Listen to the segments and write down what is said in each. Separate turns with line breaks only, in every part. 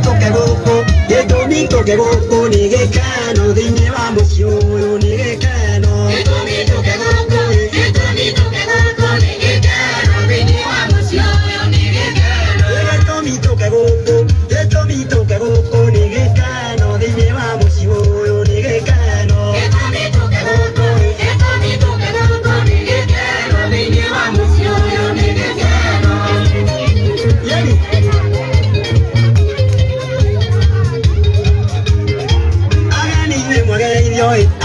toke gũkũ gĩtũmi tũke gũkũ nĩ gĩkeno thĩinĩ wa mũciĩ ũyũ nĩ gĩkeno gĩtũmi tũke gũkũ gĩtũmi tũke gũkũ nĩ gĩkeno thĩinĩ wa mũciĩ ũyũ nĩ gĩkeno gĩtũmi tũke gũkũ gĩtũmi tũke gũkũ nĩ gĩkeno thĩinĩ wa mũciĩ ũyũ nĩ gĩkeno gĩtũmi tũke gũkũ gĩtũmi tũke gũkũ nĩ gĩkeno thĩinĩ wa mũciĩ ũyũ nĩ gĩkeno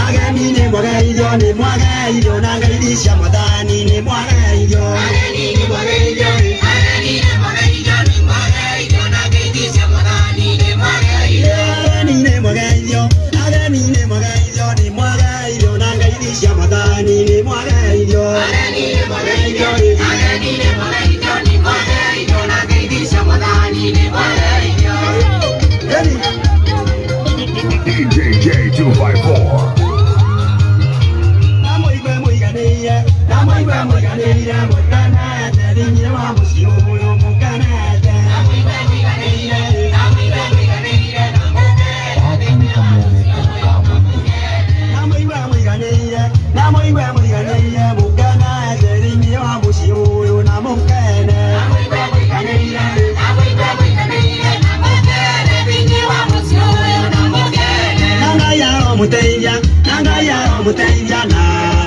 ageni nĩ mwageirio nĩ mwageirio na ngeithi cia Mwathani nĩ mwageirio ageni nĩ mwageirio ageni nĩ mwageirio nĩ mwageirio na ngeithi cia Mwathani nĩ mwageirio ageni nĩ mwageirio ageni nĩ mwageirio nĩ mwageirio na ngeithi cia Mwathani nĩ mwageirio ageni nĩ mwageirio ageni nĩ mwageirio nĩ mwageirio na ngeithi cia Mwathani nĩ mwageirio
DJ J254
Muiganĩire mũkanete thĩinĩ wa mũciĩ ũyũ mũkanete na mũigue mũiganĩire mũkanete thĩinĩ wa mũciĩ ũyũ na mũkene na Ngai aromũteithia na Ngai aromũteithia na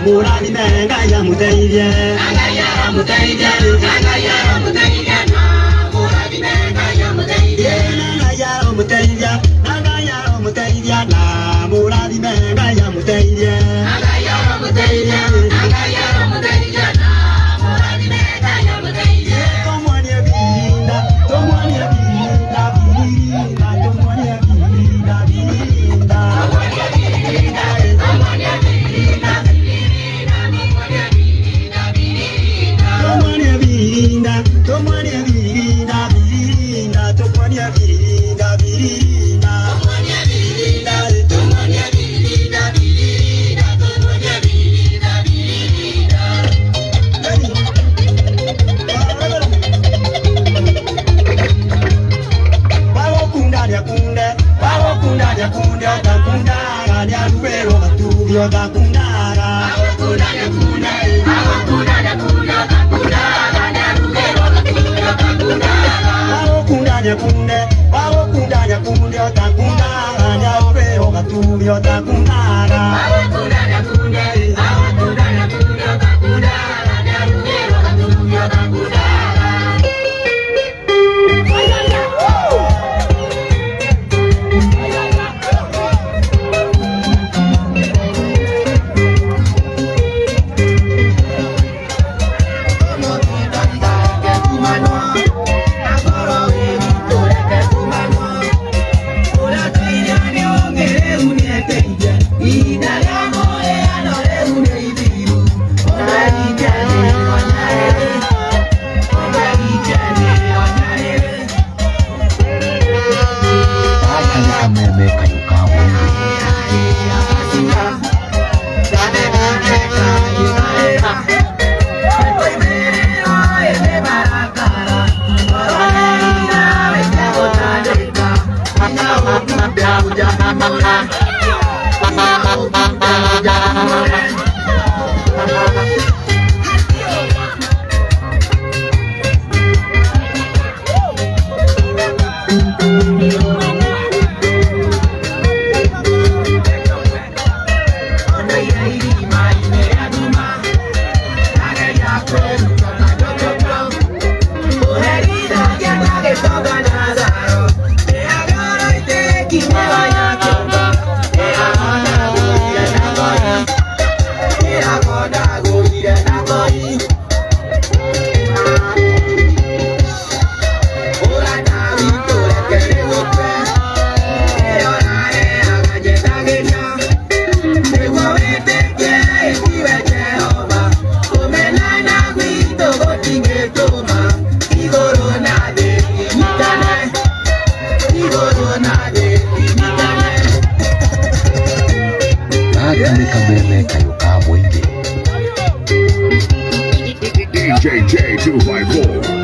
mũrathime Ngai amũteithie na Ngai aromũteithia na Ngai aromũteithia na mũrathime Ngai amũteithie na Ngai aromũteithia na Ngai aromũteithia na mũrathime Ngai amũteithie na Ngai aromũteithia na Ngai aromũteithia na mũrathime Ngai amũteithie tũmwonie birinda tũmwonie birinda birinda tũmwonie birinda birinda tũmwonie birinda birinda tũmwonie birinda birinda tũmwonie birinda tũmwonie birinda birinda tũmwonie birinda birinda wagũkunda nĩakunde wagũkunda nĩakunde ũtakundaga nĩarugĩrwo gatubi ũtakundaga wagũkunda nĩakunde wagũkunda nĩakunde ũtakundaga nĩarugĩrwo gatubi ũtakundaga wagũkunda nĩakunde wagũkunda nĩakunde ũtakundaga nĩarugĩrwo gatubi ũtakundaga wagũkunda nĩakunde wagũkunda nĩakunde ũtakundaga nĩarugĩrwo gatubi ũtakundaga
DJ J254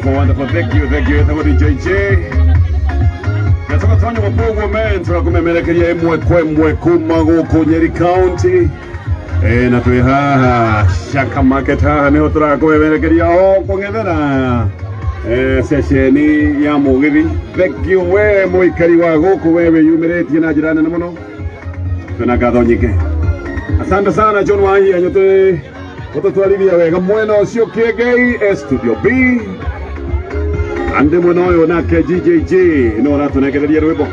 Wonderful. Thank you. Thank you, JJ. Natoka Tanya Wapogo man, tunakumemelekea mwe kuma goko Nyeri County. Na tui haha Shaka Market haha niho turakumemelekea kungethera sesheni ya Mugithi. Thank you we muikari wa goko wewe yumiretie na njira nene muno. Tuna ngatho nyingi. Asante sana John Wahi anyote utotwarithia wega mwena ucio Kiengei Studio B. Ande mwena uyu nake GJJ no ratunekereria rwimbo.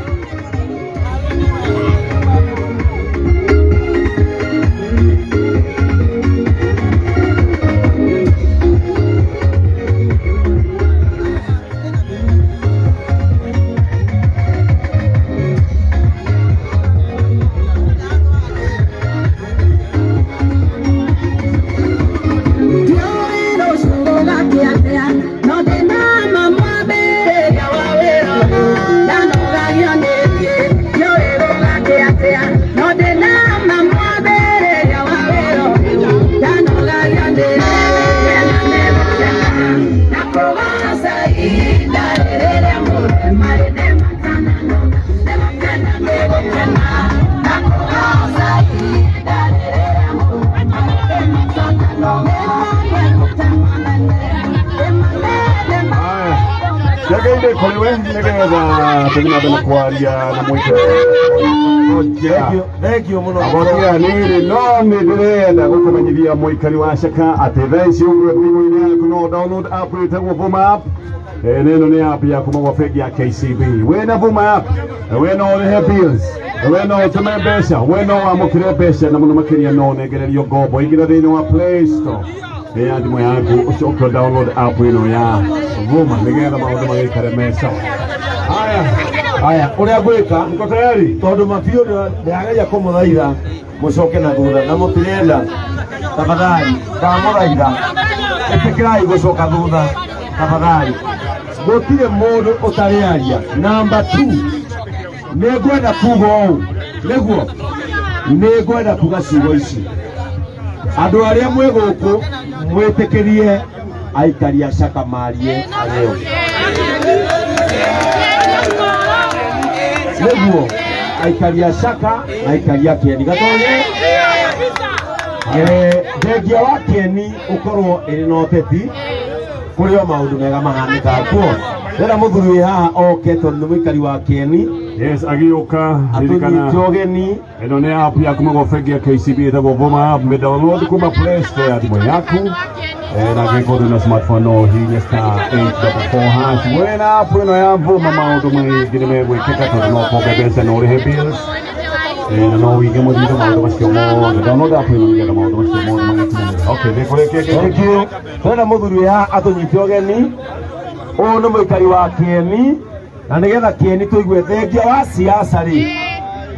Thank you muno.
Abotia niri no ndirenda gukumenyithia muikari wa Shaka ati thaici ugwe thimu-ini yaku no download app itagwo Vuma app. Neno ni app ya kuma gwa bengi ya KCB. Wena Vuma app, wena all the bills. weno tume mbeca weno wamukire mbeca na muno makiria no negererio ngombo ingira thini wa Play Store ya thimũ yaku ucoke download app ino ya Vuma nigetha maundu magikare mesa.
Haya uria gwika
mko tayari
tondu mabiũ ndĩrageria kũmũthaitha mũcoke na thutha na mũtirenda tafadhali ndamũthaitha ĩtĩkĩrai gũcoka thutha tafadhali gũtirĩ mũndũ ũtarĩaria. Namba 2 nĩngwenda kuga ũũ nĩguo nĩngwenda kuga ciugo ici andũ arĩa mwĩ gũkũ mwĩtĩkĩrie aikari a Chaka marie arĩo nĩguo aikari a Chaka na aikari a Kieni gatonye thengia wa Kieni ũkorwo ĩrĩ na ũteti kũrĩ o maũndũ mega mahanĩkaga kuo. Ndĩrenda mũthuri wĩ haha oke tondũ nĩ mũikari wa Kieni.
Yes, agĩũka ririkana
ũgeni
ĩno nĩ app yaku mũgobegi ya KCB ĩtagwo Vuma app download kuma Play Store ya thimũ yaku na angĩkorwo na smartphone no hihinya *844# wĩna app ĩno ya Vuma maũndũ maingĩ nĩ megwĩkĩka tondũ no ũkombe mbeca na ũrĩhe bills na no wĩige mũthithũ maũndũ macio mothe. Download app ĩno nĩgetha maũndũ macio mothe magĩkinyanĩre. Okay, nĩkũrĩkĩkĩkĩ
ndĩrenda mũthuri wĩ haha atũnyite ũgeni. Ũyũ nĩ mũikari wa Kieni na nĩgetha Kieni tũigue thengia wa siasa rĩ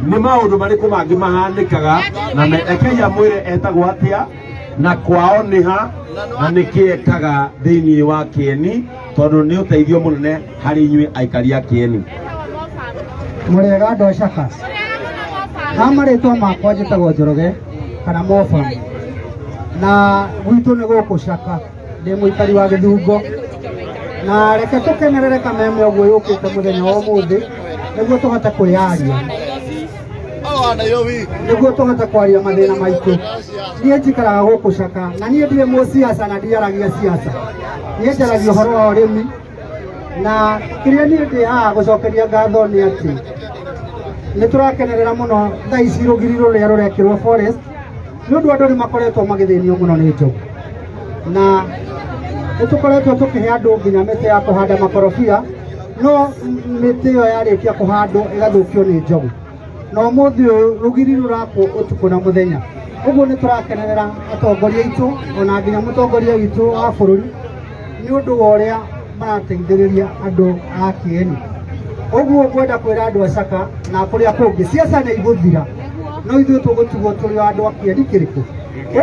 nĩ maũndũ marĩkũ mangĩ mahanĩkaga na merekeia mwĩre etagwo atĩa na kwao nĩ ha na nĩkĩ ekaga thĩinĩ wa Kieni tondũ nĩ ũteithio mũnene harĩ inyuĩ aikari a Kieni.
Mũrega andũ a Chaka ha marĩtwa makwa njĩtagwo Njoroge kana Mofa na gwitũ nĩ gũkũ Chaka ndĩ mũikari wa Gĩthungo na reke tũkenerere kameme ũguo yũkĩte mũthenya wa ũmũthĩ nĩguo tũhote kwĩyaria nĩguo tũhote kwaria mathĩna maitũ. Niĩ njikaraga gũkũ Chaka na niĩ ndirĩ mũciaca na ndiaragia siasa, niĩ njaragia ũhoro wa ũrĩmi na kĩrĩa niĩ ndĩ haha gũcokeria ngatho nĩ atĩ nĩ tũrakenerera mũno thaa ici rũgiri rũrĩa rũrekĩrwo forest nĩ ũndũ andũ nĩ makoretwo magĩthĩnio mũno nĩ njogu na nĩtũkoretwo tũkĩhe andũ nginya mĩtĩ ya kũhanda makorobia no mĩtĩ ĩyo yarĩkia kũhandwo ĩgathũkio nĩ njogu na ũmũthĩ ũyũ rũgiri rũrakwo ũtukũ na mũthenya. Ũguo nĩ tũrakenerera atongoria aitũ ona nginya mũtongoria witũ wa bũrũri nĩ ũndũ wa ũrĩa marateithĩrĩria andũ a Kieni. Ũguo ngwenda kwĩra andũ a Chaka na kũrĩa kũngĩ siasa nĩ igũthira no ithuĩ tũgũtigwo tũrĩ andũ a Kieni kĩrĩkũ.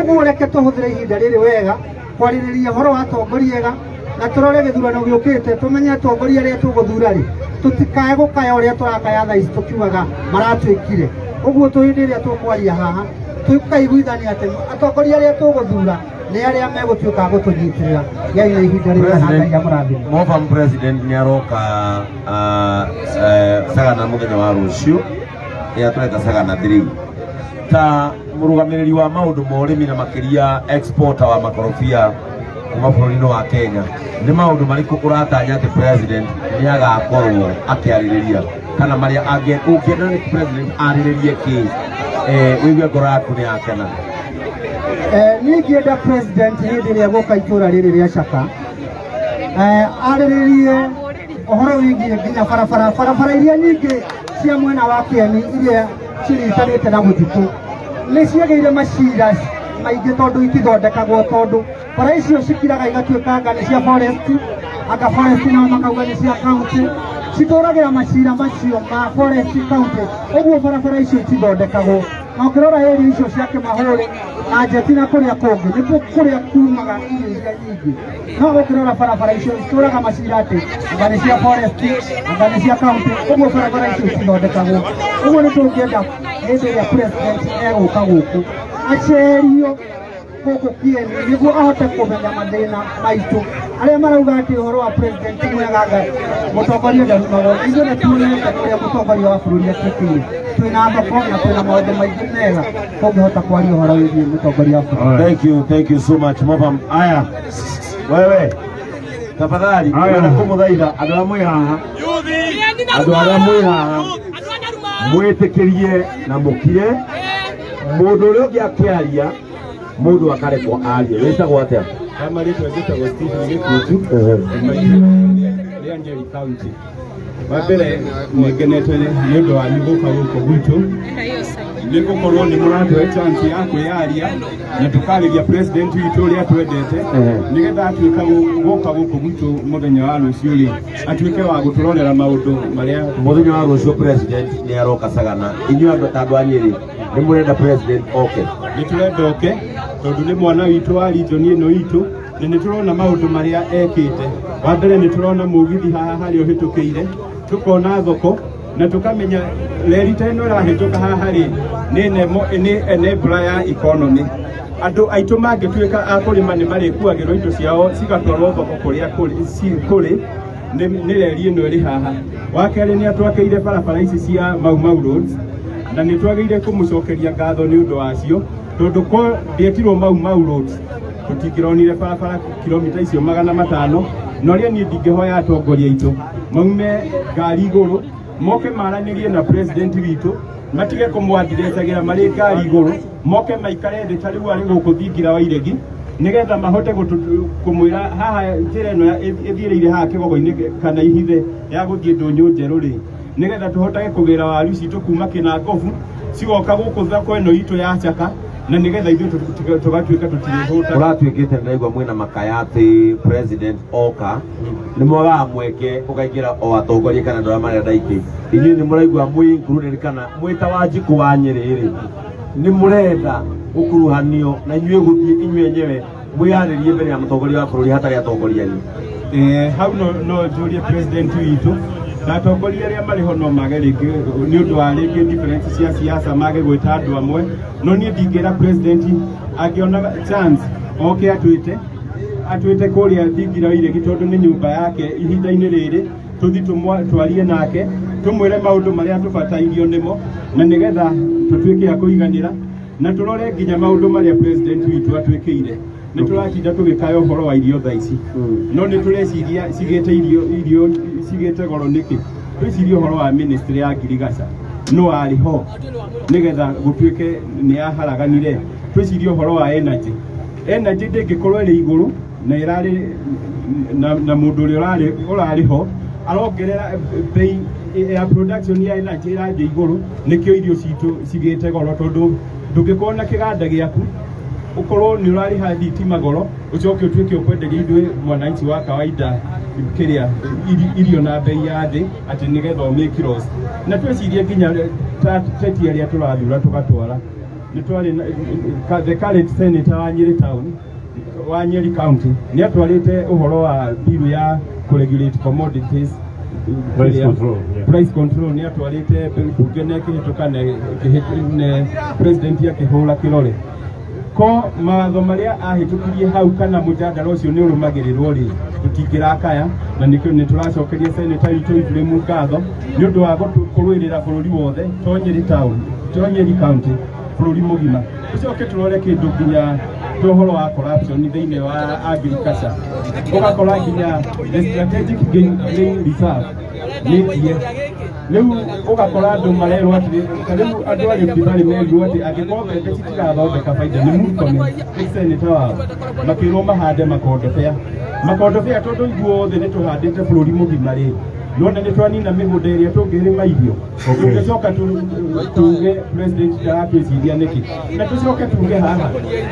Ũguo reke tũhũthĩre ihinda rĩrĩ wega kwarĩrĩria ũhoro wa atongoria ega na tũrore gĩthurano gĩũkĩte tũmenye atongoria arĩa tũgũthura rĩ tũtikae gũkaya ũrĩa tũrakaya thaa ici tũkiugaga maratwĩkire. Ũguo hĩndĩ ĩrĩa tũkwaria haha tũkaiguithania atĩ atongoria arĩa tũgũthura nĩ arĩa megũtuĩka gũtũnyitĩrĩra yaina ihinda rĩrĩa handagia mũrathime.
Mofa president nĩ aroka Sagana mũthenya wa rũciũ ĩrĩa tũreta Sagana 3 ta mũrũgamĩrĩri wa maũndũ ma ũrĩmi na makĩria exporter wa makorobia kuma bũrũri-inĩ wa Kenya. Nĩ maũndũ marĩkũ ũratanya atĩ president nĩ agakorwo akĩarĩrĩria kana marĩa ũngĩenda nĩ president arĩrĩrie kĩ wĩigue ngoro yaku nĩ yakena?
Niĩ ingĩenda president hĩndĩ ĩrĩa gũka itũra rĩrĩ rĩa Chaka arĩrĩrie ũhoro wĩgiĩ nginya barabara iria nyingĩ cia mwena wa Kieni iria ciringanĩte na mũtitũ nĩ ciagĩire macira maingĩ tondũ itithondekagwo tondũ bara icio cikiraga igatuĩka anga nĩ cia forest anga forest nao makauga nĩ cia county citũragĩra macira macio ma forest county. Ũguo barabara icio itithondekagwo na ũkĩrora area icio cia Kĩmahũrĩ na Njeti na kũrĩa kũngĩ nĩkuo kũrĩa kumaga irio iria nyingĩ no ũkĩrora barabara icio itũraga macira atĩ anga nĩ cia forest anga nĩ cia county. Ũguo barabara icio itithondekagwo. Ũguo nĩ tũngĩenda hĩndĩ ĩrĩa president egũka gũkũ acerio gũkũ Kieni nĩguo ahote kũmenya mathĩna maitũ arĩa marauga atĩ ũhoro wa president mwega mũtongoria ndarumagwo. Ithuĩ nĩ tuonete kũrĩa mũtongoria wa bũrũri atwĩkĩire twĩna thoko na twĩna maũndũ maingĩ mega tũngĩhota kwaria ũhoro wĩgiĩ mũtongoria wa bũrũri.
Thank you so much Mofa. Aya wewe tafadhali kwenda kũmũthaitha andũ arĩa mwĩ haha mwĩtĩkĩrie na mũkire mũndũ ũrĩa ũngĩ akĩaria mũndũ akarekwo arie. Wĩtagwo atĩa?
Kama rĩtwa njĩtagwo Stephen Gĩkũnju rĩa Nyeri County. Wambere nĩngenete nĩ ũndũ wa gũka gũkũ gwitũ nĩgũkorwo nĩ mũratũhe chance ya kwĩyaria na tũkarĩria president witũ ũrĩa twendete nĩgetha atuĩka gũka gũkũ gwitũ mũthenya wa rũciũ rĩ atuĩke wa gũtũrorera maũndũ marĩa
mũthenya wa rũciũ president nĩ aroka Sagana. Inyuĩ andũ a Nyĩrĩ nĩ mũrenda president oke?
Nĩ tũrenda oke tondũ nĩ mwana witũ wa region ĩno itũ na nĩ tũrona maũndũ marĩa ekĩte. Wa mbere nĩ tũrona mũgithi haha harĩa ũhĩtũkĩire, tukona thoko na tukamenya reri ta ĩno ĩrahĩtũka haha rĩ nĩ enabler ya economy. Andũ aitũ mangĩtuĩka a kũrĩma nĩ marĩkuagĩrwo indo ciao cigatwarwo thoko kũrĩa kũrĩ nĩ reri ĩno ĩrĩ haha. Wa kerĩ nĩ atwakĩire barabara ici cia Mau roads na nĩ twagĩrĩire kũmũcokeria ngatho nĩ ũndũ wacio tondũ ko ndietirwo Mau roads tũtingĩronire barabara kilomita icio 500. No rĩo niĩ ndingĩhoya atongoria aitũ maume ngari igũrũ moke maranĩrie na president witũ matige kũmwathirĩcagĩra marĩ ngari igũrũ, moke maikare thĩ ta rĩu arĩ gũkũ thingira wa iregi nĩgetha mahote kũmwĩra haha njĩra ĩno ĩthiĩrĩire haha kĩgogo-inĩ kana ihithe ya gũthiĩ Ndũnyũ njerũ rĩ nĩgetha tũhotage kũgĩra waru citũ kuma Kĩnangobu cigoka gũkũ thoko ĩno itũ ya Chaka na nĩgetha ithuĩ tũgatuĩka tũtirĩhũta.
Ũratuĩkĩte ndaigua mwĩna makaya atĩ president oka nĩ mwagaga mweke ũkaingĩra o atongoria kana andũ arĩa marenda ingĩ. Inyuĩ nĩ mũraigua mwĩ included kana mwĩta Wanjikũ wa Nyĩrĩ rĩ nĩ mũrenda gũkuruhanio na inyuĩ gũthiĩ inyuĩ enyewe mwĩharĩrie mbere ya mũtongoria wa bũrũri hatarĩ atongoria ni?
Hau no njũrie president witũ na atongoria arĩa marĩ ho no mage rĩngĩ nĩ ũndũ wa rĩngĩ difference cia siasa mage gwĩta andũ amwe, no niĩ ndingĩra president angĩona chance oke atuĩte kũrĩa thingira wa iregi tondũ nĩ nyũmba yake ihinda-inĩ rĩrĩ tũthi twarie nake tũmwĩre maũndũ marĩa tũbatairio nĩmo na nĩgetha tũtuĩke a kũiganĩra na tũrore nginya maũndũ marĩa president witũ atuĩkĩire. Nĩ tũratinda tũgĩkaya ũhoro wa irio thaa ici no nĩ tũreciria irio cigĩte goro nĩkĩ. Twĩcirie ũhoro wa ministry ya ngirigaca no arĩ ho nĩgetha gũtuĩke nĩ yaharaganire. Twĩcirie ũhoro wa energy ndĩngĩkorwo ĩrĩ igũrũ na ĩrarĩ na mũndũ ũrĩa ũrarĩ ho arongerera bei ya production ya energy ĩrathiĩ igũrũ nĩkĩo irio citũ cigĩte goro tondũ ndũngĩkorwo na kĩganda gĩaku ukorwo nĩ ũrarĩha thitima goro ucoke ũtuĩke ũkwenderia ithuĩ mwananchi wa kawaida kĩrĩa irio na bei ya thĩ atĩ nĩgetha ũmake loss. Na twĩcirie nginya teti arĩa tũrathura tũgatwara nĩ twarĩ the current senator wa Nyĩrĩ town wa Nyeri county nĩ atwarĩte ũhoro wa bill ya regulate commodities price control nĩ atwarĩte bunge na kĩhĩtũka na president akĩhũra kĩrore ko mawatho marĩa ahĩtũkirie hau kana mũjadala ũcio nĩ ũrũmagĩrĩrwo rĩ tũtingĩrakaya na nĩkĩo nĩ tũracokeria senator witũ Ibrahim Ngatho nĩ ũndũ wa kũrũĩrĩra bũrũri wothe to Nyeri town to Nyeri county bũrũri mũgima. Tũcoke tũrore kĩndũ nginya ũhoro wa corruption thĩinĩ wa agriculture ũgakora nginya the strategic game reserve nĩtie rĩu ũgakora andũ marerwo atĩ rĩu andũ arĩa marĩ merwo atĩ angĩkorwo mbembe citirathondeka baida nĩ mũkome senator wao makĩrwo mahande makondobĩa tondũ ithuothe nĩ tũhandĩte bũrũri mũgima rĩ nona nĩ twanina mĩgũnda ĩrĩa tũngĩrĩma irio tũgĩcoka tuge president aratwĩciria nĩkĩ na tũcoke tuge haha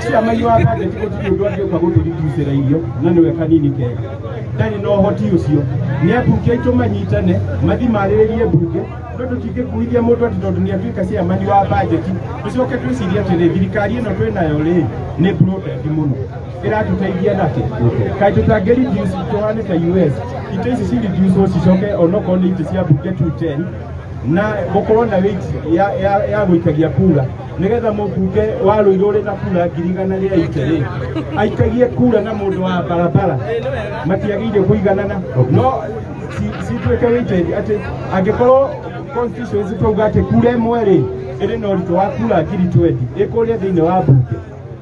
ciama iwa budget gũtirĩ ũndũ angĩũka gũtũreducĩra irio na nĩwe kanini kega ndarĩ na ũhoti ũcio. Nĩ ambunge aitũ manyitane mathi marĩrĩrie mbunge no tũtingĩkuithia mũndũ atĩ tondũ nĩ atuĩka ciamani wa budget tũcoke twĩcirie atĩ thirikari ĩno twĩnayo rĩ nĩ protect mũno ĩratũteithia nake kaĩ tũtangĩreduce tũhane ta US ite ici reduce cicoke onokorwo nĩ ite cia mbunge 210 na gũkorwo na weight ya gũikagia kura nĩgetha mũmbunge wa Rũirũ na kura 100 rĩa ite rĩ aikagie kura na mũndũ wa barabara matiagĩire kũiganana no cituĩke weighted atĩ angĩkorwo constituency tauga atĩ kura ĩmwe rĩ ĩrĩ na ũritũ wa kura 20 ĩkũrĩa thĩinĩ wa mbunge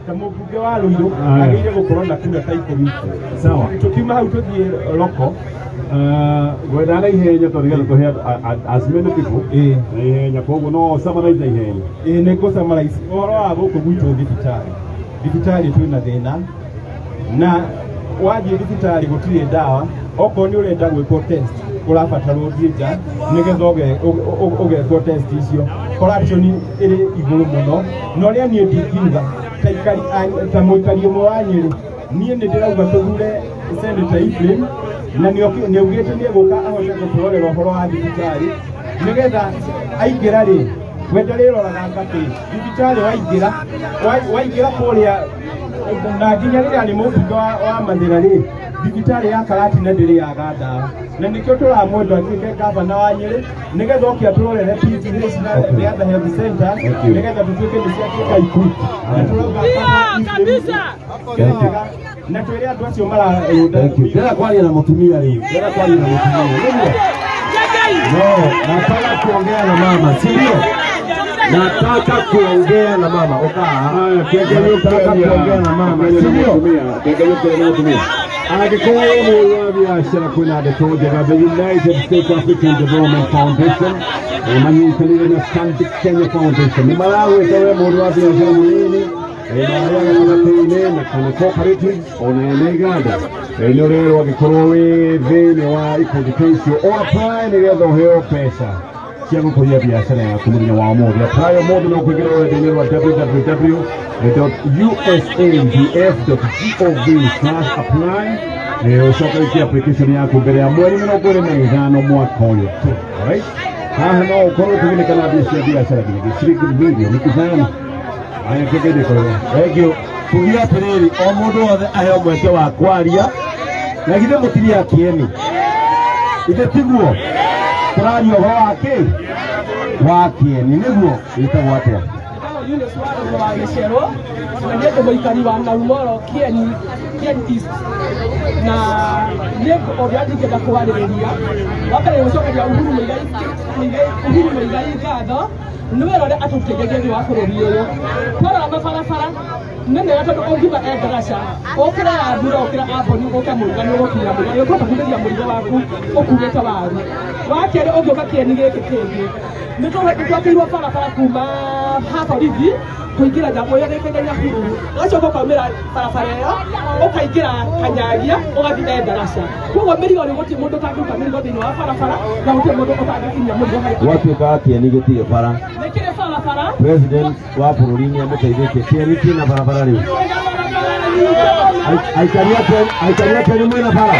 ta mũmbunge wa Rũirũ agĩire gũkorwo na kura ta 10.
Sawa,
tukiuma hau tũthiĩ loko
gwetha na ihenya tondũ nĩgetha tũhe as many people na ihenya koguo no summarize na ihenya.
Nĩ ngũ-summarize ũhoro wa gũkũ gwitũ thibitarĩ twĩna thĩna na wathiĩ thibitarĩ gũtirĩ ndawa okorwo nĩ ũrenda gwĩkwo test ũrabatara ũthiĩ nja nĩgetha ũgekwo test icio. Corruption ĩrĩ igũrũ mũno, na ũrĩa niĩ ndingiuga ta mũikari ũmwe wa Nyĩrĩ, niĩ nĩ ndĩrauga tũthure Senator Ephraim, na nĩaugĩte nĩegũka ahote gũtũrorera ũhoro wa thibitarĩ nĩgetha aingĩra rĩ we ndarĩroraga ngatĩ thibitarĩ waingĩra kũrĩa na nginya rĩrĩa nĩ mũbunge wa Mathĩra rĩ thibitarĩ ya Karatina ndĩrĩ yaga ndawa, na nĩkĩo tũramwenda atuĩke gavana wa Nyĩrĩ nĩgetha oke atũrorere PGH na the other health centers nĩgetha tũtuĩke nĩ ciatuĩka ikuti na tũrauga na twĩre andũ acio mararũnda.
Ndĩra kwaria na mũtumia rĩu, ndĩra kwaria na mũtumia. No, nataka kuongea na mama, sivyo? Nataka kuongea na mama. Nataka kuongea na mama, sivyo?
Angĩkorwo mũndũ wa biacara kwĩna ndeto njega, the United States African Development Foundation manyitanĩire na Stanbic Kenya Foundation nĩ maragwĩta we mũndũ wa biacara mũnini marĩa gatagatĩ-inĩ na kana cooperative ona ene iganda nĩ ũrerwo angĩkorwo wĩ thĩinĩ wa ikundi ta icio apply nĩgetha ũheo mbeca cia gũkũria biacara yaku mũthenya wa ũmũthĩ. Apply ũmũthĩ no kũingĩra rũrenda-inĩ rwa www.usaf.gov/apply ũcoke wĩkie application yaku mbere ya mweri 25 mwaka ũyũ. Haha no ũkorwo ũkĩgunĩka na mbia cia biacara nginya ciringi milioni 5. Aya kĩgĩdĩ kũrĩa.
Thengiũ. Tugia atĩrĩrĩ, o mũndũ wothe aheo mweke wa kwaria na githĩ mũtiria kĩeni. Ithe tiguo tũraria ũhoro wa kĩeni nĩguo wĩtagwo atĩa?
Eunice wa Gĩcerũ na nĩ mũikari wa Naumoro Kieni East na nĩ ũrĩa ndingĩenda kũharĩrĩria wakare gũcokeria Uhuru Mũigai ngatho nĩ wĩra ũrĩa atũteithagia thĩ wa bũrũri ũyũ twarora mabarabara nĩ mega tondũ ũngiuma Endarasha ũkĩra ya mbura ũkĩra Amboni ũke Mũiga nĩ ũgũkinya Mũiga nĩ ũkũhota kũhũthĩria mũrigo waku ũkuĩte waru. Wa kerĩ ũngĩũka Kieni gĩkĩ kĩngĩ nĩ twakĩirwo barabara kuma Haborithi kũingĩra Ndambũya gĩkĩnyagia Hururu ũgacoka ũkaumĩra barabara ĩyo ũkaingĩra Kanyagia ũgathiĩ Endarasha. Koguo mĩrigo nĩ gũtirĩ mũndũ ũtangĩruta mĩrigo thĩinĩ wa barabara na gũtirĩ mũndũ ũtangĩkinyia mũrigo harĩa
gwatuĩka Kieni gĩtirĩ bara.
Nĩkĩrĩ barabara.
President wa bũrũri nĩ amũteithĩtie Kieni na barabara rĩu. Aikaria Kieni mwĩna bara.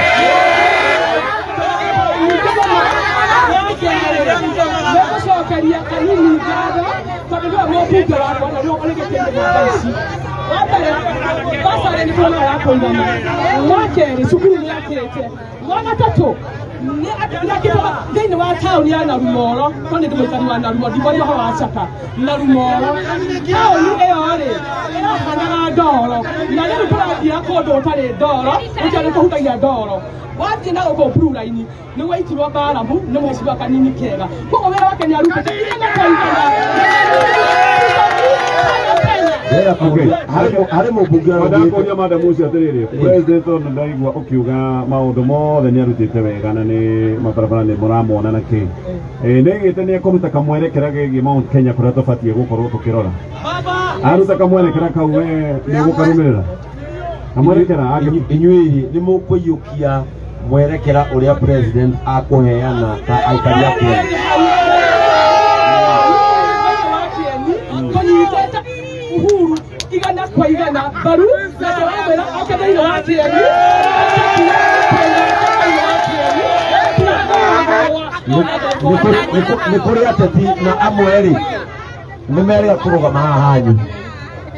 Nĩgũcokeria kanini ngatho tondũ nĩwe mũmbunge wakwa na nĩwe ũrĩgĩtĩire gwa ici. Wambere basarĩ nĩ tũrona ya kũigana. Wa kerĩ cukuru nĩ yakĩte. Wa gatatũ nĩ akĩtoka thĩinĩ wa taũni ya Narumoro tondũ nĩ mũikari wa Narumoro ndimoria ũhoro wa Chaka Narumoro. Taũni ĩyo rĩ ĩrahanaga ndoro na rĩu tũrathiĩ kũndũ ũtarĩ ndoro ũkĩona nĩ kũhutagia ndoro. Wathiĩ na gũkũ Blue Line nĩ waitirwo mbarabu nĩ mũcibi wa kanini kega. Koguo wĩra wake nĩ arutĩte irema kwa igana. Harĩ mũmbunge
ndakoria madam ũcio atĩrĩrĩ president ona ndaigua ũkiuga maũndũ mothe nĩ arutĩte wega na nĩ mabarabara nĩ mũramwona na kĩ nĩgĩte nĩ ekũruta kamwerekera gĩgiĩ Mount Kenya kũrĩa tũbatiĩ gũkorwo tũkĩrora aruta kamwerekera kau we nĩ ũgũkarũmĩrĩra kamwerekera
inyuĩ nĩ mũkũiyũkia mwerekera ũrĩa president akũheana ta aikaria Kieni.
Uhuru igana kwa igana baru na tawabera akabaira wa Kieni
nĩ kũrĩ ateti na amwe rĩ nĩ merĩga kũrũgama haha hanyu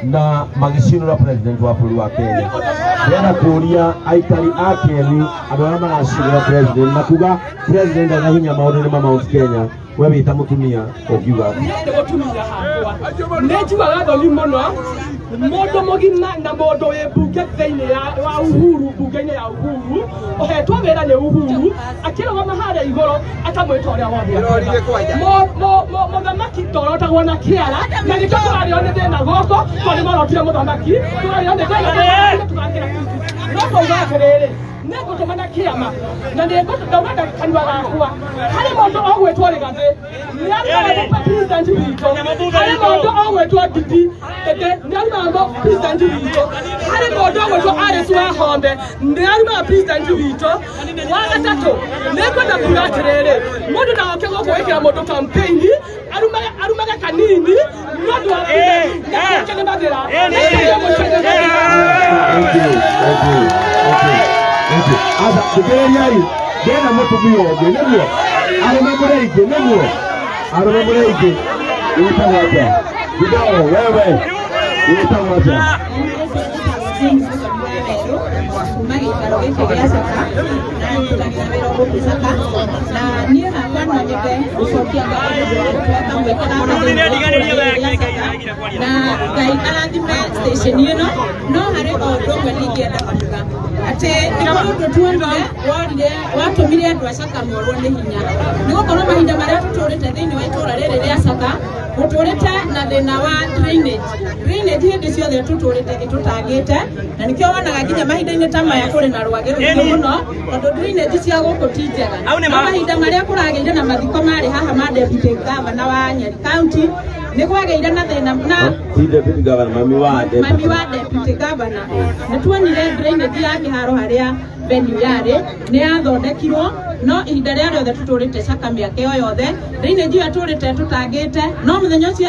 na magĩcinũra president wa bũrũri wa Kenya. Ndĩrenda kũria aikari a Kieni andũ arĩa maracinũra president na kuga president ena hinya maũndũ-inĩ ma Mount Kenya we wĩta mũtumia ũngiuga
nĩ gũtumia hakwa nĩ njugaga thoni mũno mũndũ mũgima na mũndũ wĩ mbunge thĩinĩ wa Uhuru mbunge-inĩ ya Uhuru ũhetwo wĩra nĩ Uhuru akĩrũgama harĩa igũrũ akamwĩta ũrĩa wothe mũthamaki ndorotagwo na kĩara na nĩkĩo tũrarĩo nĩ thĩna gũkũ tondũ marotire mũthamaki tũrarĩo nĩ thĩna tũgakĩra no tũuga atĩrĩrĩ nĩ ngũtũmana kĩama na nĩ ngũtũmana kanua gakwa harĩ mũndũ ogwĩtwo Rĩgathĩ nĩ arĩmaga president witũ harĩ mũndũ ogwĩtwo Ndindi nĩ arĩmaga president witũ harĩ mũndũ ogwĩtwo Alice James Wahombe nĩ aruma president witũ. Wa gatatũ nĩ kwenda kuga atĩrĩrĩ, mũndũ ndagoke gũkũ gwĩkĩra mũndũ campaign arumaga kanini mũndũ wa kũnemathĩra.
Asa kugereriai ndena mũtumia ũngĩ nĩguo arũme mũreingĩ nĩguo arũme mũreingĩ wĩtagwo atĩa Kidao wewe wĩtagwo atĩa
kuma gĩikaro gĩkĩ gĩa Saka na ndutagira wĩra gũkũ Saka na niĩ hakwa no nyende gũcokia na Ngai arathime station ĩno no harĩ o ũndũ ũmwe ningĩenda kuuga atĩ nĩkorwo tũtuonire watũmire andũ a Saka morwo nĩ hinya nĩgũkorwo mahinda marĩa tũtũrĩte thĩinĩ wa itũũra rĩrĩ rĩa Saka gũtũrĩte na thĩna wa drainage hĩndĩ ciothe tũtũrĩte ĩtũtangĩte na nĩkĩo wonaga nginya mahinda-inĩ ta maya kũrĩ na rwagĩ rũingĩ mũno tondũ drainage cia gũkũ ti njega na mahinda marĩa kũragĩire na mathiko marĩ haha ma deputy governor wa Nyeri County nĩ kwagĩire na thĩna na
deputy governor mami wa
deputy governor nĩ tuonire drainage ya kĩharo harĩa venue yarĩ nĩ yathondekirwo no ihinda rĩa rĩothe tũtũrĩte Saka mĩaka ĩyo yothe drainage ĩyo tũrĩte tũtangĩte no mũthenya ũcio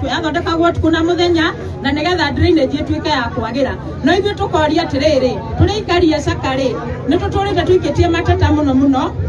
yathondekagwo tukũ na mũthenya na nĩgetha drainage ĩtuĩke ya kwagĩra no ithuĩ tũkoria atĩrĩrĩ tũrĩikaria Saka rĩ nĩ tũtũrĩte tũikĩtie mateta mũno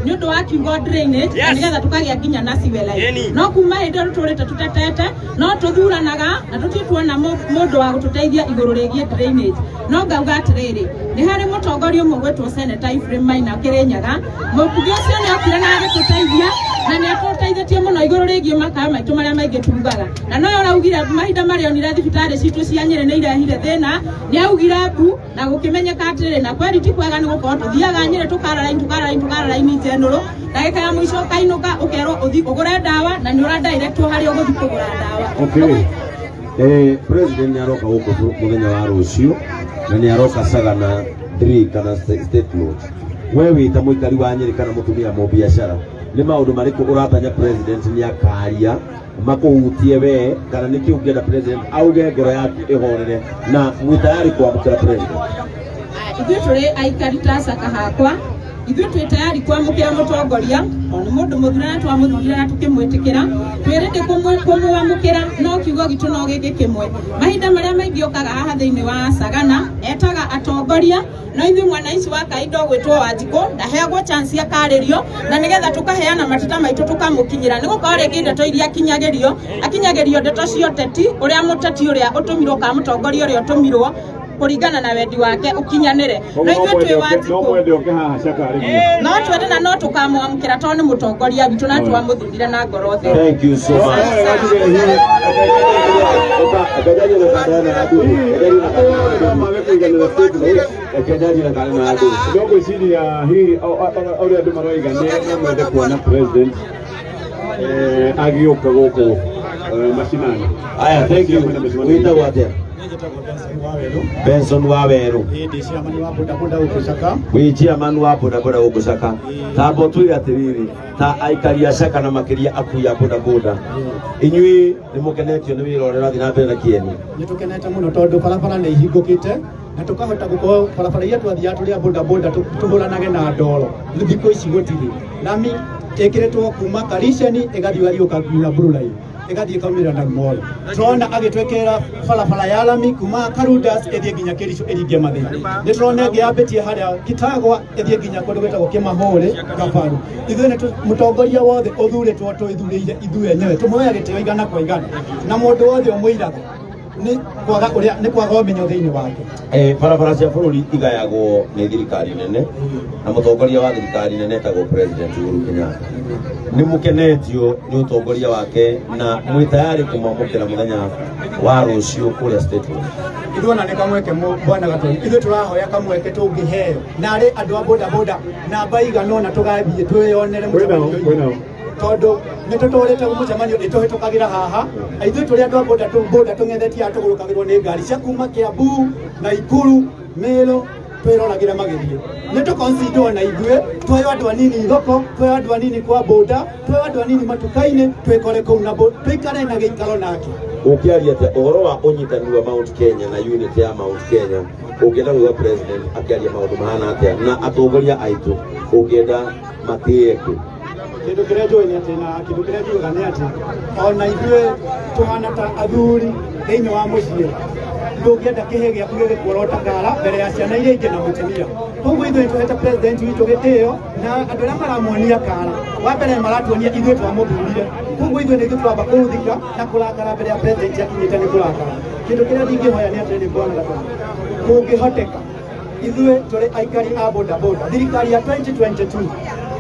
nĩ ũndũ wa kiugo drainage na nĩgetha tũkagĩa nginya na sewer no kuma hĩndĩ ĩyo tũtũrĩte tũtetete no tũthuranaga na tũtituona mũndũ wa gũtũteithia igũrũ rĩgiĩ drainage no ngauga atĩrĩrĩ nĩ harĩ mũtongoria ũmwe gwĩtwo Senator Ephraim Maina Kĩrĩnyaga mũmbunge ũcio nĩ okire na agĩtũteithia na nĩ atũteithĩtie mũno igũrũ rĩgiĩ makaya maitũ marĩa maingĩ turugaga na no araugire mahinda marĩa onire thibitarĩ citũ cia Nyeri nĩ irehire thĩna nĩ augire mbu na gũkĩmenyeka atĩrĩrĩ na kweri ti kwega nĩ gũkorwo tũthiaga Nyeri tũkara raini njenũrũ ndagĩka ya mũico ũkainũka ũkerwo ũthi ũgũre ndawa na nĩ ũradirectwo harĩa ũgũthi kũgũra ndawa.
President nĩ aroka gũkũ mũthenya wa rũciũ na nĩ aroka Sagana 3 kana State Lodge. We wĩta mũikari wa Nyeri kana mũtumia mũbiacara nĩ maũndũ marĩkũ ũratanya president nĩ akaria makũhutie we kana nĩkĩ ũngĩenda president auge ngoro yaku ĩhorere na mwĩtayari kwamũkĩra president?
Ithuĩ tũrĩ aikari ta Saka hakwa ithuĩ twĩ tayari kwamũkĩra mũtongoria ona mũndũ mũthurana twamũthurire na tũkĩmwĩtĩkĩra twĩrĩte kũmwamũkĩra no kiugo gitũ no gĩkĩ kĩmwe mahinda marĩa maingĩ okaga haha thĩinĩ wa Sagana etaga atongoria no ithuĩ mwana ici wa Kaindo gwĩtwo Wanjikũ ndaheagwo chance akarĩrio na nĩgetha tũkaheana mateta maitũ tũkamũkinyĩra nĩ gũkorwo rĩngĩ ndeto iria akinyagĩrio ndeto cio teti ũrĩa mũteti ũrĩa ũtũmirwo ka mũtongoria ũrĩa ũtũmirwo kũringana na wendi wake ukinyanire no ithuĩ twĩ Wanjikũ no twende na no tũkamwamũkĩra tondũ nĩ mũtongoria witũ na twamũthurire na ngoro thĩ.
Thank you so much.
Ndogwĩciria hihi ũrĩa andũ maroiga nĩ mwende kuona president agĩũka gũkũ mashinani.
Aya, thank you. Wĩtagwo atĩa? Benson Waweru.
Ndi chairman wa bodaboda gũkũ Saka.
Wĩ chairman wa bodaboda gũkũ Saka. Tambo tuge atĩrĩrĩ ta aikari a Saka na makĩria akui a bodaboda inyuĩ nĩ mũkenetio nĩ wĩra ũrĩa ũrathiĩ na mbere na Kieni?
Nĩ tũkenete mũno tondũ barabara nĩ ihingũkĩte na tũkahota gũkorwo barabara iria twathiaga tũrĩ a bodaboda tũhũranage na ndoro thikũ ici gũtirĩ nami ĩkĩrĩtwo kuma Kariciani ĩgathiĩ Wariũka nginya Burulai ĩgathiĩ ĩkaumĩra na Mall tũrona agĩtwekera barabara ya lami kuma Karundas ĩthiĩ nginya Kericho ĩringie mathĩna nĩ tũrona ĩngĩ yambĩtie harĩa Kitagwa ĩthiĩ nginya kũndũ gwĩtagwo Kĩmahũrĩ Kabaru ithuĩ nĩ mũtongoria wothe ũthurĩtwo twĩthurĩire ithuĩ enyewe tũmwoya gĩtĩo igana kwa igana na mũndũ wothe ũmũiraga nĩ kwaga ũmenyo thĩinĩ wake.
Barabara cia bũrũri igayagwo nĩ thirikari nene na mũtongoria wa thirikari nene etagwo President Uhuru Kenyatta. Nĩ mũkenetio nĩ ũtongoria wake na mwĩ tayari kũmwamũkĩra mũthenya wa rũciũ kũrĩa State Lodge?
Ithuĩ ona nĩ kamweke bwana Gatoni ithuĩ tũrahoya kamweke tũngĩheo na arĩ andũ a bodaboda namba igana ũna tũgathiĩ twĩyonere mũcemanio tondũ nĩ tũtũrĩte mũcemanio ĩtũhĩtũkagĩra haha ithuĩ tũrĩ andũ a boda tũng'ethetie tũgũrũkagĩrwo nĩ ngari cia kuma Kiambu Naikuru Meru twĩroragĩra magĩthiĩ nĩ tũkonsindo na ithuĩ twoyo andũ anini thoko twoyo andũ anini kwa boda twoyo andũ anini matuka-inĩ twĩkore kũu na twĩikare na gĩikaro nake
ukiaria ati uhoro wa unyitani wa Mount Kenya na unit ya Mount Kenya ukienda kwa president akiaria maundu mahana atia na atongoria aitu ukienda matieke
kindu kiria njui ni ati na kindu kiria njugaga ni ati ona ithuĩ tuhana ta athuri thĩinĩ wa mũciĩ ndũngĩenda kĩhĩ gĩaku gĩgĩkuorota kara mbere ya ciana iria ingĩ na mũtumia. Koguo ithuĩ nĩtũhete president witũ gĩtĩo na andũ arĩa maramuonia kara wa mbere maratuonia ithuĩ twamũthurire. Koguo ithuĩ nĩithuĩ twamba kũruthika na kũrakara mbere ya president akinyĩte nĩ kũrakara. Kĩndũ kĩrĩa ndingĩhoya nĩ atĩ nĩkuona gatano kũngĩhoteka ithuĩ tũrĩ aikari a bodaboda thirikari ya 2022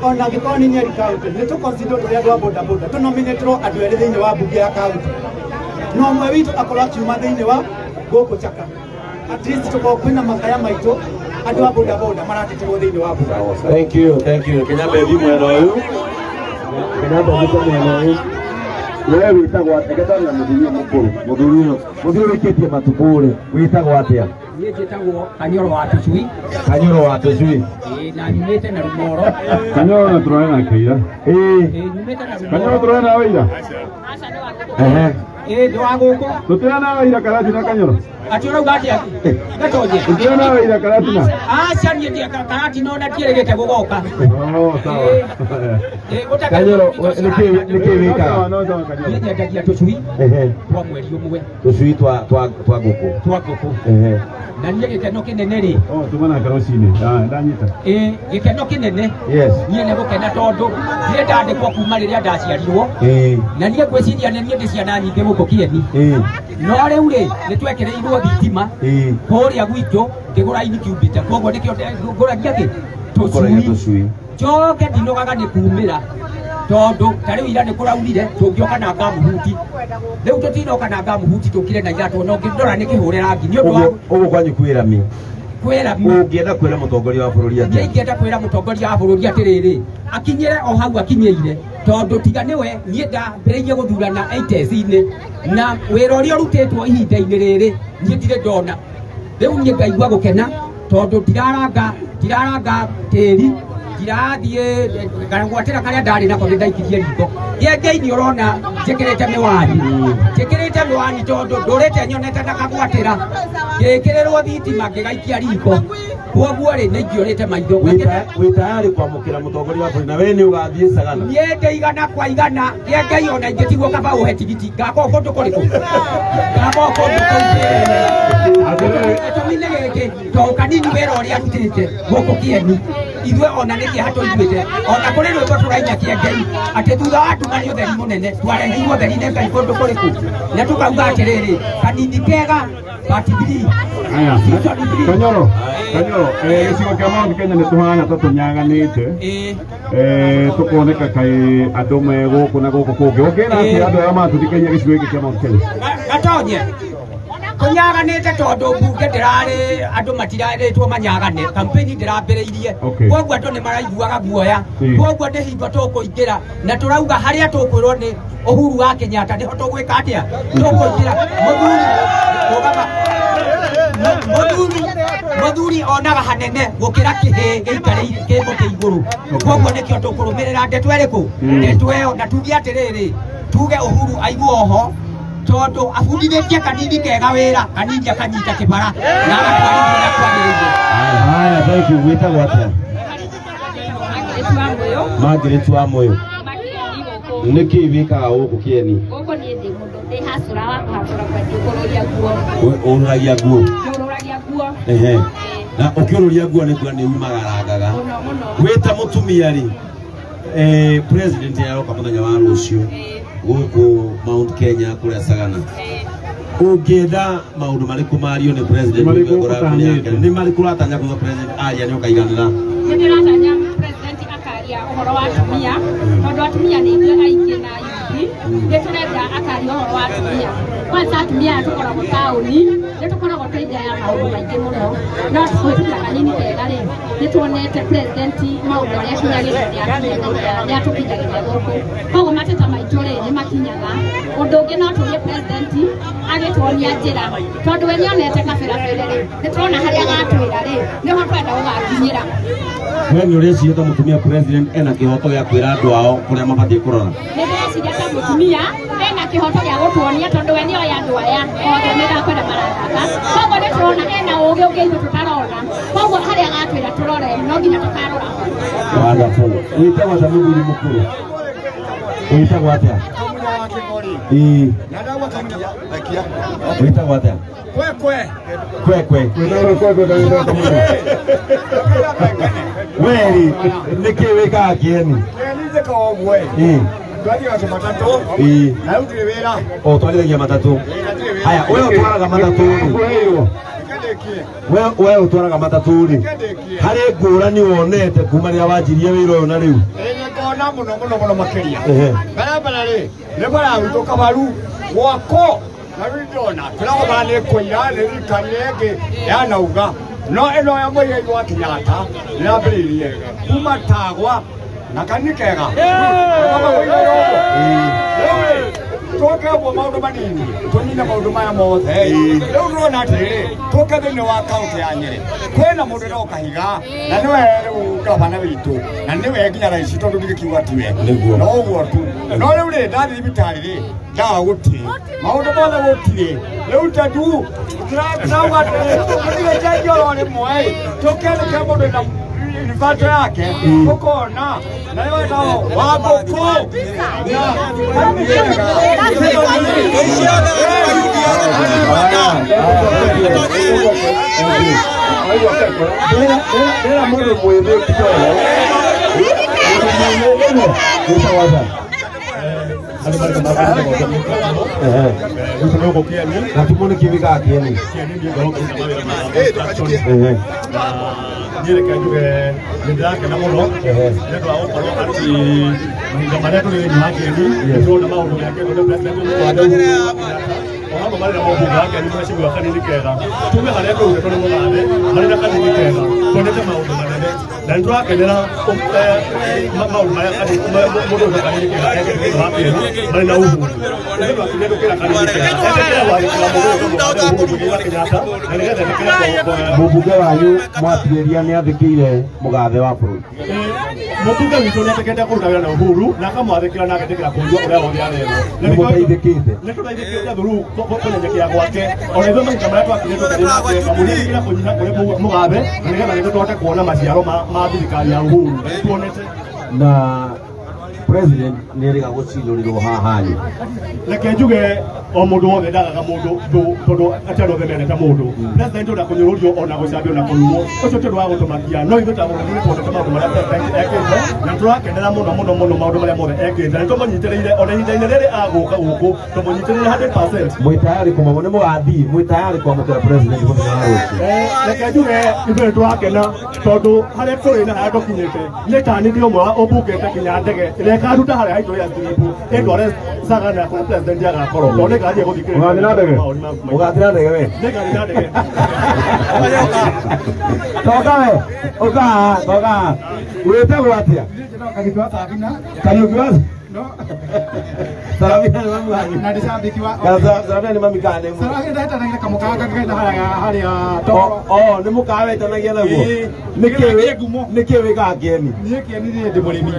ona angĩkorwo nĩ Nyeri County nĩtũconsider tũrĩ andũ a bodaboda tũnominĩtwo andũ erĩ thĩinĩ wa mbunge ya kaunti na ũmwe witũ akorwo akiuma thĩinĩ wa gũkũ Chaka. At least tũkorwo kwĩna makaya maitũ andũ a bodaboda marateterwo thĩinĩ wa mbunge.
Thank you Kenyatta thi mwena ũyũ Kenyatta thi mwena ũyũ wewe wĩtagwo atĩa getanya mũthuri wĩkĩtie matukũ rĩ wĩtagwo atĩa?
Niĩ njĩtagwo Kanyoro wa Tũcui.
Kanyoro wa Tũcui.
Na nyumĩte na Rumoro.
Kanyoro na tũrona na Kĩira.
Nyumĩte na Rumoro.
Kanyoro tũrona na Wĩira.
Ndĩ wa gũkũ.
Tũtĩra na Wĩira Karati na Kanyoro.
Ati ũrauga atĩa? Gatonje.
Tũtĩra na Wĩira Karati na.
Aca niĩ ndĩ Karati no na tiĩrĩgĩte gũgoka.
Sawa.
Kanyoro nĩkĩ wĩkaga?
Niĩ nyendagia tũcui twa mweri ũmwe.
Tũcui twa ngũkũ.
Twa ngũkũ. Na niĩ gĩkeno kĩnene rĩ.
Tumana karocinĩ. Ndanyita.
Gĩkeno kĩnene.
Yes.
Niĩ nĩ gũkena tondũ niĩ ndandĩkwo kuma rĩrĩa ndaciarirwo. Na niĩ ngwĩciria nĩ niĩ ndĩ ciana nyingĩ gũkũ Kieni. No rĩu rĩ nĩtwekereirwo thitima kũrĩa gwitũ ngĩgũra incubator. Koguo nĩkĩo ngũragia kĩ tũcui. Njoke ndinogaga nĩ kumĩra tondũ tarĩu ira nĩ kũraurire tũngĩoka na ngamuhuti. Rĩu tũtinoka na ngamuhuti tũkire na iratũ no ngĩndora nĩ kĩhũre rangi nĩ ũndũ wa
ũguo kwanyu kwĩra mi.
Kwĩra mi.
Ũngĩenda kwĩra mũtongoria wa bũrũri atĩa?
Ingĩenda kwĩra mũtongoria wa bũrũri atĩrĩrĩ akinyĩre o hau akinyĩire tondũ tiga nĩwe niĩ ndambĩrĩirie gũthurana 80s-inĩ na wĩra ũrĩa ũrutĩtwo ihinda-inĩ rĩrĩ niĩ ndirĩ ndona. Rĩu niĩ ngaigua gũkena tondũ ndiraranga tĩri ndirathiĩ ngagwatĩra karĩa ndarĩ nako nĩ ndaikirie riko. Ngei-inĩ ũrona njĩkĩrĩte mĩwani tondũ ndũrĩte nyonete na kagwatĩra ngĩkĩrĩrwo thitima ngĩgaikia riko. Koguo rĩ nĩ ingĩũrĩte maitho.
Wĩ tayari kwamũkĩra mũtongoria wa bũrũri na we nĩ ũgathiĩ Sagana?
Niĩ ndĩ igana kwa igana kĩa Ngai ona ingĩtigwo kaba ũhe tigiti ngakorwo kũndũ kũrĩkũ? Ngakorwo kũndũ kũrĩkũ? Gĩtũmi nĩ gĩkĩ tondũ kanini wĩra ũrĩa arutĩte gũkũ Kieni ithuĩ ona nĩ kĩeha tũiguĩte ona kũrĩ rwĩmbo tũraina kĩa Ngai atĩ thutha wa nduma nĩ ũtheri mũnene twareheirwo ũtheri nĩ Ngai kũndũ kũrĩkũ? Na tũkauga atĩrĩrĩ kanini kega batithiri.
Kanyoro gĩcigo kĩa Mount Kenya nĩ tũhana ta tũnyaganĩte tũkoneka kaĩ andũ me gũkũ na gũkũ kũngĩ. Ũkĩra atĩ andũ arĩa matũthikĩrĩria gĩcigo gĩkĩ kĩa Mount Kenya?
Gatonye tũnyaganĩte tondũ mbunge ndĩrarĩ andũ matirarĩtwo manyagane kampeni ndĩrambĩrĩirie. Koguo andũ nĩ maraiguaga guoya. Koguo nĩ hingo tũkũingĩra na tũrauga harĩa tũkwĩrwo nĩ Uhuru wa Kenyatta nĩho tũgwĩka atĩa tũkũingĩra. Mũthuri onaga hanene gũkĩra kĩhĩ gĩikarĩire kĩ mũtĩ igũrũ. Koguo nĩkĩo tũkũrũmĩrĩra ndeto ĩrĩkũ? Ndeto ĩyo na tuge atĩrĩrĩ tuge Uhuru aigwo ho tondũ abundithĩtie kanini kega wĩra kanini akanyita kĩbara na agatwarithia na kwagĩrĩire.
Haya, thank you. Wĩtagwo atĩa? Margaret wa Moyo. Nĩkĩ wĩkaga gũkũ Kieni?
Gũkũ niĩ ndĩ mũndũ ndĩ hasũra wa kũhacũra kwendia kũrũria nguo.
Ũrũragia nguo?
Ũrũragia nguo.
Na ũkĩũrũria nguo nĩ kuga nĩ umagarangaga. Wĩ ta mũtumia rĩ president yaroka mũthenya wa rũciũ gũkũ Mount Kenya kũrĩa Sagana. Ũngĩenda maũndũ marĩkũ mario nĩ president nĩ marĩkũ ũratanya kuga president aria nĩ ũkaiganĩra?
Nĩ ndĩratanya president akaria ũhoro wa atumia tondũ atumia nĩ ithuĩ aingĩ na yuthi. Nĩ tũrenda akaria ũhoro wa atumia. Kwanza atumia tũkoragwo taũni nĩ tũkoragwo tũigaya maũndũ maingĩ mũno no tũhĩtũka kanini kega rĩ nĩ tuonete president maũndũ marĩa akinyanĩria nĩ atũkinyagĩria gũkũ. Koguo mateta maitũ rĩ nĩ makinyaga. Ũndũ ũngĩ no tũrie president agĩtuonia njĩra tondũ we nĩonete gaberabere rĩ nĩ tũrona harĩa gatwĩra rĩ nĩho twenda gũgakinyĩra.
We nĩ ũreciria ta mũtumia president ena kĩhoto gĩa kwĩra andũ ao kũrĩa mabatiĩ kũrora?
Nĩ ndĩreciria ta mũtumia ena kĩhoto gĩa gũtuonia tondũ we nĩoĩ andũ aya othe mĩthako-inĩ marathaka. Koguo nĩ tũrona ena ũũgĩ ũngĩ ithuĩ tũtarona. Koguo harĩa agatwĩra tũrore no nginya tũkarora.
Wonderful. Wĩtagwo atĩa mũthuri mũkũrũ? Wĩtagwo atĩa? Wĩtagwo atĩa? Kwekwe. Weri, nĩkĩ wĩkaga kĩeni? O twarithagia matatũ. Aya, we ũtwaraga matatũ rĩ? We ũtwaraga matatũ rĩ? Harĩ ngũrani wonete kuma rĩrĩa wanjirie wĩra ũyũ na rĩu?
Ngona mũno makĩria. Barabara rĩ, nĩ bararutwo kabaru gwako. Na rĩu ndona kĩrago bara nĩ kũira nĩ thirikari ĩngĩ yanauga no ĩno ya mũirĩtu wa Kenyatta nĩyambĩrĩirie kuma Tagwa na Kanikega. Tũkebwo maũndũ manini tũnine maũndũ maya mothe. Rĩu ndĩrona atĩrĩrĩ tũke thĩinĩ wa kaũntĩ ya Nyĩrĩ kwĩna mũndũ no kahiga na nĩwe rĩu gavana witũ na nĩwe nginya raici tondũ ndĩkiuga tiwe no ũguo tu. No rĩu rĩ ndathiĩ thibitarĩ rĩ ndawa gũtirĩ maũndũ mothe gũtirĩ. Rĩu tatu tũrauga atĩrĩrĩ tũtigecenjio rĩmwe tũkendeke mũndũ na unibato yake ũkona na rĩu etagwo Wangũkũ.
Ndĩra mũndũ mwĩthĩki na tumone kĩwĩkaga kĩeni.
Nyereka njuge nĩndĩrakena mũno nĩũndũ wa gũkorwo atĩ mahinda marĩa tũrĩ thĩinĩ wa kĩeni nĩtũrona maũndũ meke tondũ president ohamwe marĩ na mũmbunge wa Kĩeni Mheshimiwa Kanini Kega tuge harĩa tũrutĩtwo nĩ mũgathe marĩ na Kanini Kega tuonete maũndũ manene na nĩtũrakenera maũndũ marĩa mũndũ ũcio Kanini Kega ekĩte thĩinĩ wa Kĩeni marĩ na ũhuru. Nĩũndũ atĩ nĩtũkĩra Kanini Kega ekĩra gwathĩkĩra mũndũ ũcio wa Kenyatta na nĩgetha nĩkĩra
mũmbunge wanyu mwatĩrĩria nĩathĩkĩire mũgathe wa bũrũri.
Mũmbunge witũ nĩetĩkĩte kũruta wĩra na Uhuru na akamwathĩkĩra na agetĩkĩra kũigua ũrĩa wothe arenda.
Nĩmũteithĩkĩte.
Nĩtũteithĩkĩte through kũnyenyekea gwake ona ithuĩ mahinda marĩa twakinyĩtwo kamũnĩkĩra kũnyina kũrĩ mũgathe na nĩgetha nĩtũ tũhote kuona maciaro ma thirikari ya Uhuru tuonete.
Na president nĩerĩga gũcindũrĩrwo haha rĩ.
Reke njuge o mũndũ wothe ndagaga mũndũ tondũ atĩ othe mendete mũndũ. President ũrĩa kũnyũrũrio ona gũcambio na kũrumwo ũcio ti ũndũ wa gũtũmakia no ithuĩ ta bũrũri nĩ tuonete maũndũ marĩa president ekĩte na tũrakenera mũno maũndũ marĩa mothe ekĩte na nĩtũmũnyitĩrĩire ona ihinda-inĩ rĩrĩ agũka gũkũ tũmũnyitĩrĩire 100%.
Mwĩ tayari kũmamwo nĩ mũgathiĩ mwĩ tayari kwamũkĩra president mũthenya wa rũciũ.
Reke njuge ithuĩ nĩtũrakena tondũ harĩa tũrĩ na harĩa tũkinyĩte nĩ tani nĩ ũmwe wa ũmbungĩte kinya ndege ĩrĩa ĩkaruta harĩa haitũ ya thiribu ĩtware Sagana kũrĩa president agakorwo no nĩngathiĩ gũthikĩrĩria.
Ũgathiĩ na ndege we?
Nĩngathiĩ na ndege.
Toka we toka wĩtagwo atĩa? Kariũki Sarabina ni mami wanyu.
Na ni shabiki wa.
Sarabina ni mami kane.
Sarabina ndahita na kamukaga kagenda harĩa toro.
Nĩ mũkawa etanagia naguo. Nĩkĩ wĩkaga Kĩeni?
Niĩ Kĩeni ndĩ mũrĩmi.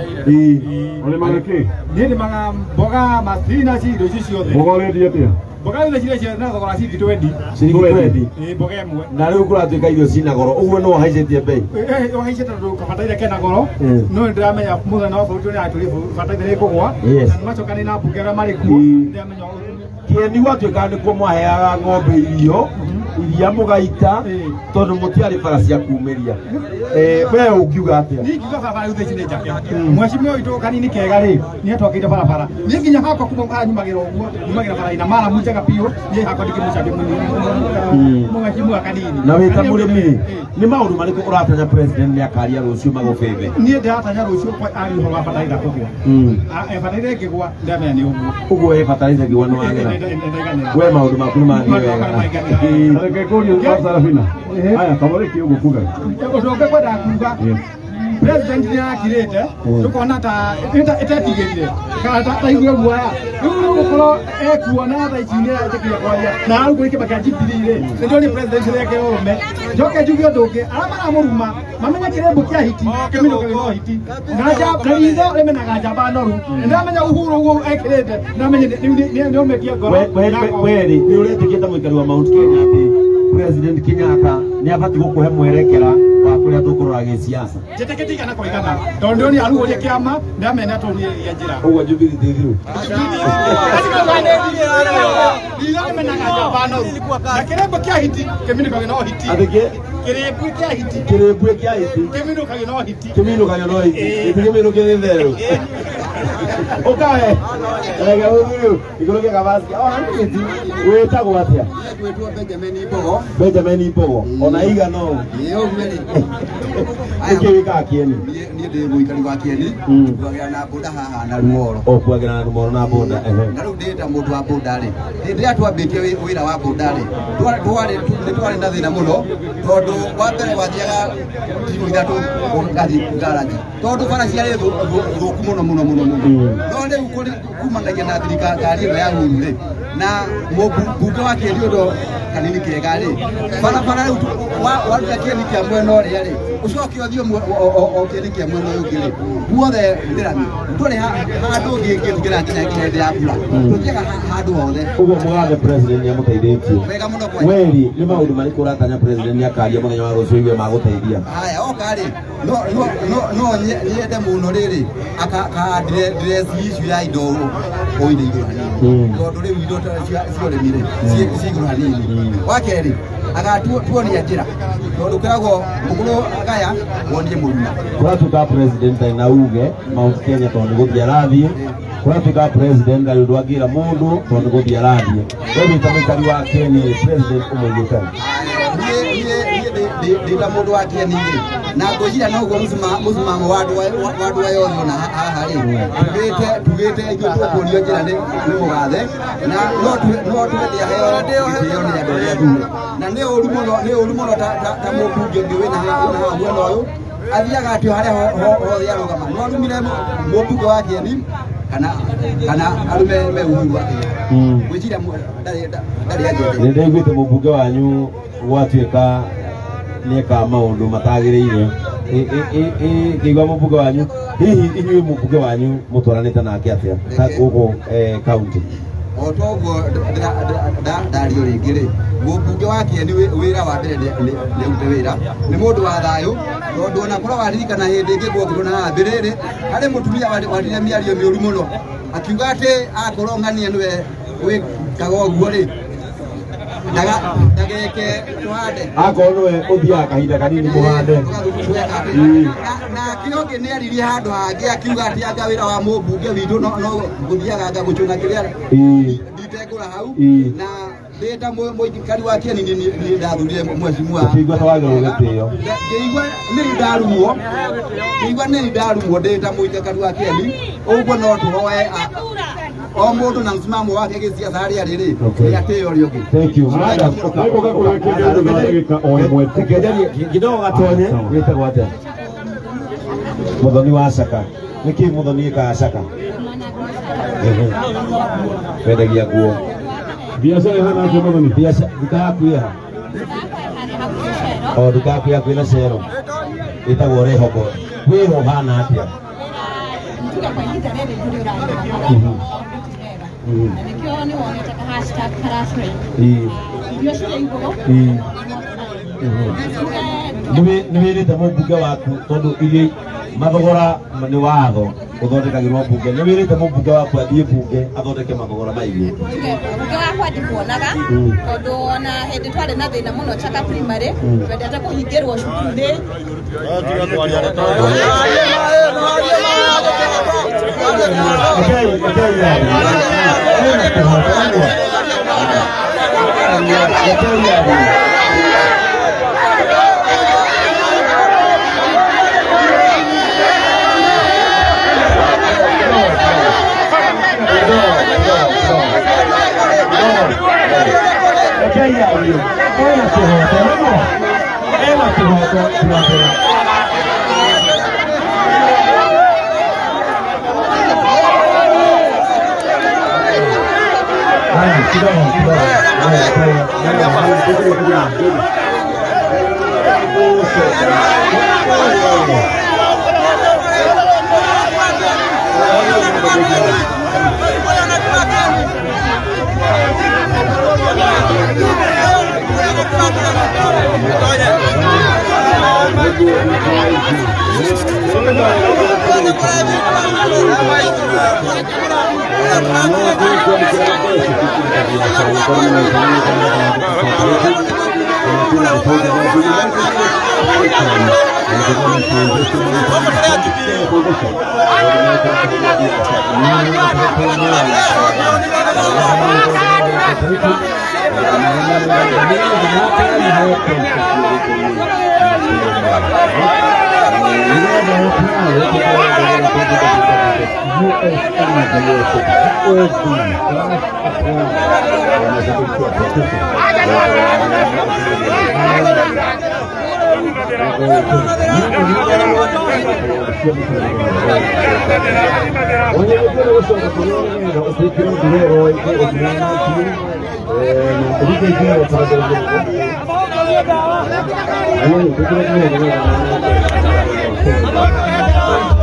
Ũrĩmaga kĩ?
Niĩ nĩmaga mboga maspinaci indo ici ciothe.
Mboga ũrendia atĩa?
Mboga icio ciothe na thogora ciringi 20.
Ciringi 20?
Mboga ĩmwe.
Na rĩu kũratuĩka irio cina goro. Ũguo no haicĩtie bei?
Haicĩte tondũ kabataire kena goro. No ndĩramenya mũthenya wa bũrũri nĩ atũrĩ kabataire ĩkũgũa. Macokani na mbunge arĩa marĩ kuo. Ndĩramenya
Kĩeni gwatuĩka nĩkuo mwaheaga ng'ombe irio iria mũgaita tondũ mũtiarĩ bara cia kumĩria. We ũkiuga atĩa?
Niĩ ngiuga barabara rĩu theci nĩ njake. Mheshimiwa witũ Kanini Kega rĩ nĩ atwakĩte barabara. Niĩ nginya hakwa kuma nyumagĩra ũguo nyumagĩra bara ina mara munjaga biũ niĩ hakwa ndĩkĩmũcambia Mheshimiwa Kanini.
Na wĩ ta mũrĩmi nĩ maũndũ marĩkũ ũratanya president nĩ akaria rũciũ magũbebe?
Niĩ ndĩratanya rũciũ ari ũhoro wa bataraitha kũgĩa. Bataraitha ĩngĩgũa ndamenya nĩ ũguo.
Ũguo bataraitha ĩngĩgũa nĩ wagera. We maũndũ maku nĩ mathiĩ wega.
Reke kũria kwa Sarabina. Haya, tabariki ũguo kuga.
Ũndũ ũngĩ kwenda kuga
president ni akirete tukona ta itatigirire kana ta igwe guaya riu gukoro ekuona ta ikinya atikia kwaria na arugo iki bakajitirire ndio ni president yake ome joke jugio ndoke aramara muruma mamenya kirembo kia hiti kimino kagino hiti ngaja karizo emenaga jamba noru ndamenya uhuru ugo ekirete ndamenya ndio mekia ngoro
weri ni uretikita muikari wa Mount Kenya ati President Kenyatta ni abati gukuhe mwerekera wa kuria tukurora gisiasa
jeteketi kana koigana tondu ni arugo ye kiama ndamenya toni ya njira
ugo Jubilee thiru
na kirembo kia hiti kimino kagino hiti
athike
kirembo kia hiti kimino kagino hiti
kimino kithitheru okae ega uthuru igoroge gabasi niti wetagwo atia
twetwo
Benjamin Ipogo ona iga no
umeri
ukiwika kieni
ni ndi muikari wa kieni twagira na boda haha na ruoro
kwagira na ruoro na boda
na ru ndita mundu wa boda ri ndi atwambitie wira wa boda ri twari na thina muno tondu wa mbere wathiaga timu ithatu ngathi ngaraji tondu bara ciarĩ thuku muno no riu kumanagia na thirikari ĩno ya Uhuru ri na mbunge wa Kieni ũndũ kanini kega ri barabara riu waruta Kieni kia mwena ũrĩa ri ucoke ũthiĩ o Kieni kia mwena ũyũ ũngĩ ri guothe ndirani ndũrĩ handũ ũngĩngira nginya hĩndĩ ya mbura tũthiaga handũ hothe
ũguo mũgathe president nĩamũteithĩtie
wega mũno
weri nĩ maũndũ marĩkũ ũratanya president nĩakaria mũthenya wa rũciũ iwe magũteithia
haya oka ri no nyende mũno rĩrĩ akahandire issue ya indo oinde igũrũ hanini tondũ rĩu indo cioremire ci igũrũ hanini wa kerĩ agatuonia njĩra tondũ kwĩragwo mũkũrũ agaya wonie mũruna
kũratuĩka president aina uge Mount Kenya tondũ gũthiĩ arathiĩ kũratuĩka president arĩ ũndũ angĩra mũndũ tondũ gũthiĩ arathiĩ we wĩta mũikari wa Kenya president ũmũigĩte
ndita mundu wa Kieni ri na ngwĩciria noguo mũsimamo wa andũ aya othe ona haha ri tugĩte ithuĩ tũkũrio njĩra nĩ mũgathe na no twende aheo gĩtĩo nĩ andũ arĩa athure na nĩ ũru mũno ta mũmbunge ũngĩ wĩna haha mwena ũyũ athiaga atĩ harĩa hothe arũgama no arumire mũmbunge wa Kieni kana arume me Uhuru wa Kenya ngwĩciria ndarĩ ajete
nĩ ndaiguĩte mũmbunge wanyu gwatuĩka nĩeka maũndũ matagĩrĩire ngĩigua mũmbunge wanyu hihi inyuĩ mũmbunge wanyu mũtwaranĩte nake atĩa gũkũ kaunti
o toguo ndario rĩngĩ rĩ mũmbunge wa Kieni wĩra wa mbere nĩrute wĩra nĩ mũndũ wa thayũ tondũ ona korwo waririkana hĩndĩ ĩngĩ gwokĩrwo na mbĩrĩrĩ harĩ mũtumia warire mĩario mĩũru mũno akiuga atĩ akorwo ng'ania nĩwe wĩkaga ũguo rĩ ndageke tuhande
akorwo nĩwe ũthiaga kahinda kanini mũhande
na kĩongĩ nĩ aririe handũ hangĩ akiuga atĩ anga wĩra wa mũmbunge witũ no gũthiaga anga gũcũna kĩrĩa nditekũra hau na ndĩta mũikari wa Kieni nĩ ndathurire mheshimiwa
ũkĩigua ta wagĩrĩirwo gĩtĩo
ngĩigua nĩ ndarumwo ndĩta mũikari wa Kieni ũguo no tũhoe o mũndũ na msimamo wake gĩsiasa harĩa rĩrĩ nĩ atĩo ũrĩa ũngĩ.
Thank you madam. Kidogo gatonye wĩtagwo atĩa mũthoni wa Caka nĩkĩ mũthoni ĩkaga Caka wendagia nguo
biacara ĩhana atĩa mũthoni
nduka yaku ĩha o nduka yaku kwĩna cero ĩtagwo Rehoko wĩra ũhana atĩa
nikio ni wonete ka hashtag karafre irio cia igũrũ
nĩ wĩrĩte mũmbunge waku tondũ irio mathogora nĩ watho ũthondekagĩrwo mbunge nĩ wĩrĩte mũmbunge waku athiĩ mbunge athondeke mathogora ma irio
mbunge wakwa ndikuonaga tondũ ona hĩndĩ twarĩ na thĩna mũno Chaka primary twendete kũhingĩrwo cukuru-inĩ
Thank you.